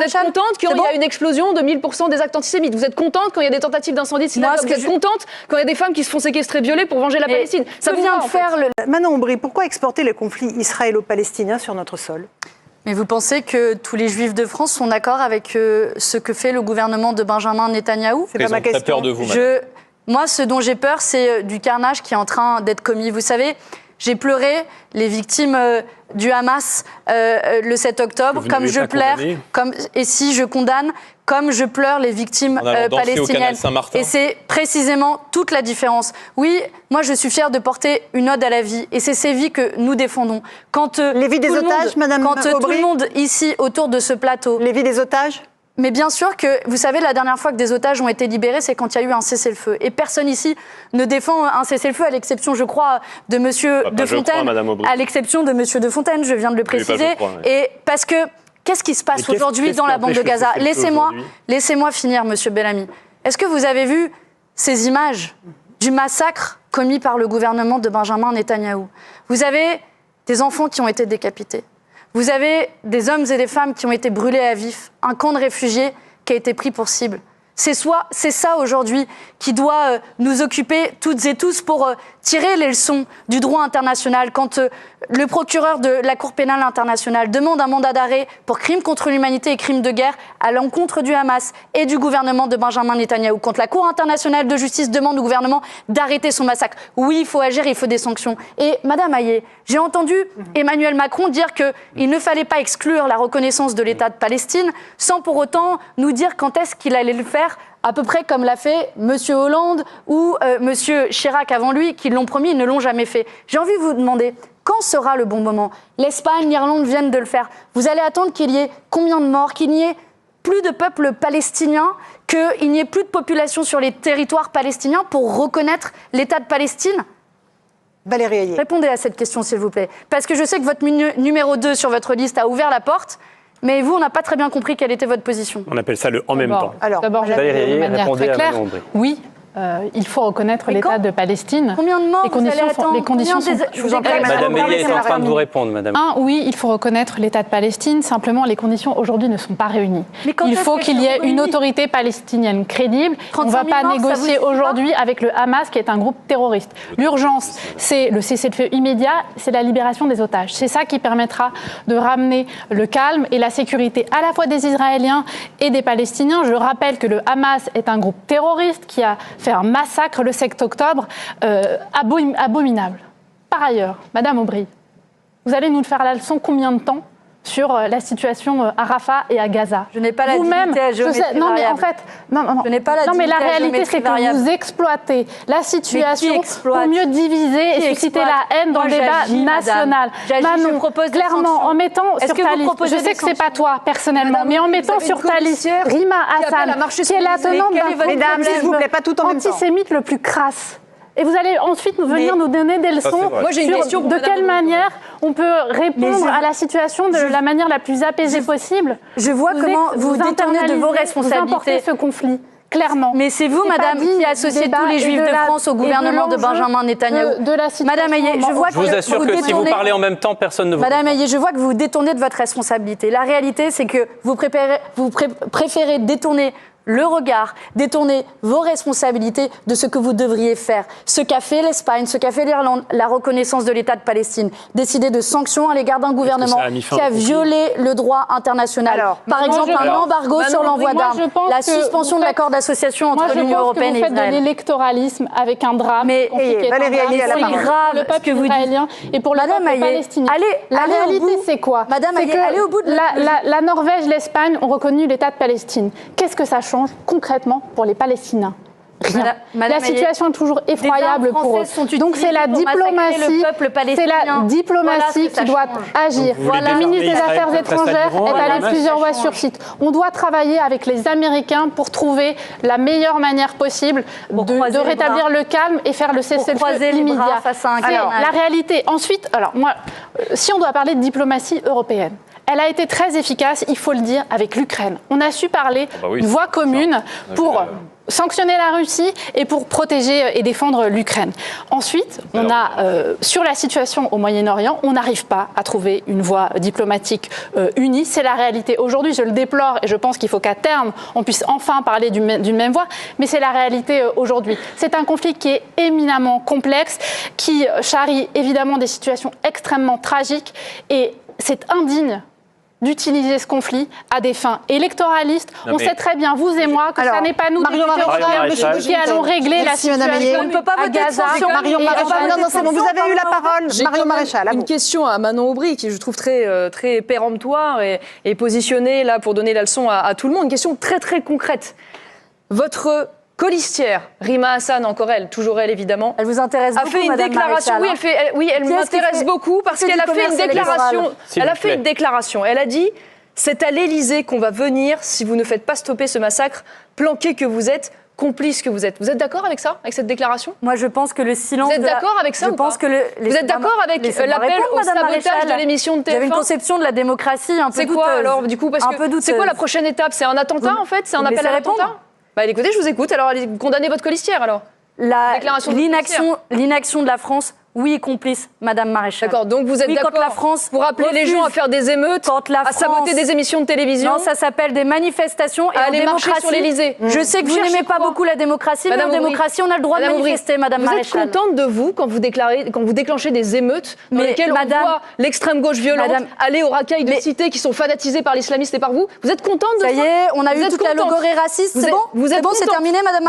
Vous êtes contente quand il y a une explosion de 1000% des actes antisémites? Vous êtes contente quand il y a des tentatives d'incendie de synagogue? Vous êtes contente quand il y a des femmes qui se font séquestrer, violer pour venger la Palestine? Ça vient de faire Manon Aubry, pourquoi exporter le conflit israélo-palestinien sur notre sol? Mais vous pensez que tous les Juifs de France sont d'accord avec ce que fait le gouvernement de Benjamin Netanyahou? C'est pas ma question. Peur de vous, Moi, ce dont j'ai peur, c'est du carnage qui est en train d'être commis. Vous savez, j'ai pleuré les victimes du Hamas le 7 octobre, comme je pleure, et si je condamne, comme je pleure les victimes palestiniennes. Et c'est précisément toute la différence. Oui, moi je suis fière de porter une ode à la vie, et c'est ces vies que nous défendons. Quand les vies des otages, Madame Aubry, tout le monde ici autour de ce plateau... Les vies des otages? Mais bien sûr que, vous savez, la dernière fois que des otages ont été libérés, c'est quand il y a eu un cessez-le-feu. Et personne ici ne défend un cessez-le-feu, à l'exception, je crois, de Monsieur De Fontaine. À l'exception de Monsieur De Fontaine, je viens de le préciser. Et parce que, qu'est-ce qui se passe aujourd'hui dans la bande de Gaza? Laissez-moi finir, Monsieur Bellamy. Est-ce que vous avez vu ces images du massacre commis par le gouvernement de Benjamin Netanyahou? Vous avez des enfants qui ont été décapités. Vous avez des hommes et des femmes qui ont été brûlés à vif, un camp de réfugiés qui a été pris pour cible. C'est ça aujourd'hui qui doit nous occuper toutes et tous pour tirer les leçons du droit international. Quand le procureur de la Cour pénale internationale demande un mandat d'arrêt pour crimes contre l'humanité et crimes de guerre à l'encontre du Hamas et du gouvernement de Benjamin Netanyahou, quand la Cour internationale de justice demande au gouvernement d'arrêter son massacre, oui, il faut agir, il faut des sanctions. Et Madame Hayé, j'ai entendu Emmanuel Macron dire qu'il ne fallait pas exclure la reconnaissance de l'État de Palestine sans pour autant nous dire quand est-ce qu'il allait le faire, à peu près comme l'a fait M. Hollande ou M. Chirac avant lui, qui l'ont promis, ils ne l'ont jamais fait. J'ai envie de vous demander, quand sera le bon moment? L'Espagne, l'Irlande viennent de le faire. Vous allez attendre qu'il y ait combien de morts, qu'il n'y ait plus de peuple palestinien, qu'il n'y ait plus de population sur les territoires palestiniens pour reconnaître l'État de Palestine? Valérie Hayé. Répondez à cette question, s'il vous plaît. Parce que je sais que votre numéro 2 sur votre liste a ouvert la porte. Mais vous, on n'a pas très bien compris quelle était votre position. On appelle ça le « en même temps ». D'abord, je vais de manière très claire. Oui, il faut reconnaître l'État de Palestine. Combien de morts vous allez attendre? Les conditions sont... Je vous en prie, Madame Meillet est en train de vous répondre, Madame. Oui, il faut reconnaître l'État de Palestine. Simplement, les conditions aujourd'hui ne sont pas réunies. Il faut qu'il y ait une autorité palestinienne crédible. On ne va pas négocier aujourd'hui avec le Hamas, qui est un groupe terroriste. L'urgence, c'est le cessez-le-feu immédiat, c'est la libération des otages. C'est ça qui permettra de ramener le calme et la sécurité à la fois des Israéliens et des Palestiniens. Je rappelle que le Hamas est un groupe terroriste qui a fait un massacre le 7 octobre abominable. Par ailleurs, Madame Aubry, vous allez nous faire la leçon combien de temps sur la situation à Rafah et à Gaza? Je n'ai pas la dignité à géométrie non, mais en fait, je n'ai pas la non, mais la dignité à réalité, c'est que vous exploitez la situation pour mieux diviser et susciter la haine dans le débat national. Manon, clairement, en mettant sur ta liste, je sais que c'est pas toi personnellement, mais en mettant sur ta liste Rima Hassan, qui est la tenante d'un antisémite le plus crasse. Et vous allez ensuite venir nous donner des leçons sur de quelle manière on peut répondre à la situation de la manière la plus apaisée possible. Je vois comment vous détournez de vos responsabilités. Vous importez ce conflit. Clairement. Mais c'est vous, Madame, qui associez tous les Juifs de France au gouvernement de Benjamin Netanyahou. Madame Hayé, je vois que je vous assure que si vous parlez en même temps, personne ne vous... Madame Hayé, je vois que vous détournez de votre responsabilité. La réalité, c'est que vous préférez détourner le regard, détourner vos responsabilités de ce que vous devriez faire. Ce qu'a fait l'Espagne, ce qu'a fait l'Irlande, la reconnaissance de l'État de Palestine, décider de sanctions à l'égard d'un gouvernement qui a violé le droit international. Par exemple, un embargo sur l'envoi d'armes, la suspension de l'accord d'association entre l'Union européenne et Israël. Vous faites de l'électoralisme avec un drame. Mais Valérie Hayé, c'est grave le peuple israélien et pour le peuple palestinien. La réalité, c'est quoi? Madame Hayé, allez au bout de la Norvège, l'Espagne ont reconnu l'État de Palestine. Qu'est-ce que ça change concrètement pour les Palestiniens? Rien. La situation est toujours effroyable pour eux. Donc c'est la diplomatie, qui doit agir. Le ministre des Affaires étrangères est allé plusieurs fois sur site. On doit travailler avec les Américains pour trouver la meilleure manière possible de rétablir le calme et faire le cessez-le-feu immédiat. La réalité. Ensuite, alors moi, si on doit parler de diplomatie européenne, elle a été très efficace, il faut le dire, avec l'Ukraine. On a su parler d'une voix commune pour sanctionner la Russie et pour protéger et défendre l'Ukraine. Ensuite, sur la situation au Moyen-Orient, on n'arrive pas à trouver une voie diplomatique unie. C'est la réalité aujourd'hui. Je le déplore et je pense qu'il faut qu'à terme, on puisse enfin parler d'une même voix. Mais c'est la réalité aujourd'hui. C'est un conflit qui est éminemment complexe, qui charrie évidemment des situations extrêmement tragiques et c'est indigne d'utiliser ce conflit à des fins électoralistes. On sait très bien, vous et moi, que ça n'est pas nous qui allons régler la situation. On ne peut pas voter de sanction. Marion Maréchal, non, c'est bon, vous avez eu la parole. Marion Maréchal, une question à Manon Aubry, qui je trouve très péremptoire et positionnée là pour donner la leçon à tout le monde. Une question très très concrète. Votre colistière, Rima Hassan, encore elle, toujours elle évidemment. Elle vous intéresse beaucoup, a fait une déclaration. Elle m'intéresse beaucoup parce qu'elle a fait une déclaration. Elle a fait une déclaration. Elle a dit « C'est à l'Élysée qu'on va venir si vous ne faites pas stopper ce massacre, planqué que vous êtes, complice que vous êtes ». Vous êtes d'accord avec ça, avec cette déclaration ? Moi, je pense que le silence. Vous êtes d'accord avec ça ou pas ? Vous êtes d'accord avec l'appel au sabotage de l'émission de TF1 ? Vous avez une conception de la démocratie un peu douteuse. C'est quoi alors du coup ? C'est quoi la prochaine étape ? C'est un attentat en fait ? C'est un appel à l'attentat ? Bah écoutez, je vous écoute. Alors, allez condamner votre colistière, alors. L'inaction de la France, oui, complice, Madame Maréchal. D'accord, donc vous êtes d'accord pour appeler les gens à faire des émeutes, à saboter des émissions de télévision ? Non, ça s'appelle des manifestations et à aller marcher sur l'Élysée. Je sais que vous n'aimez pas beaucoup la démocratie, mais en démocratie, on a le droit de manifester, Madame Maréchal. Vous êtes contente de vous quand vous déclenchez des émeutes dans lesquelles on voit l'extrême gauche violente aller aux racailles de cités qui sont fanatisées par l'islamisme et par vous ? Vous êtes contente de ça ? Ça y est, on a eu toute la logorée raciste, c'est bon ? C'est terminé, Madame Maréchal ?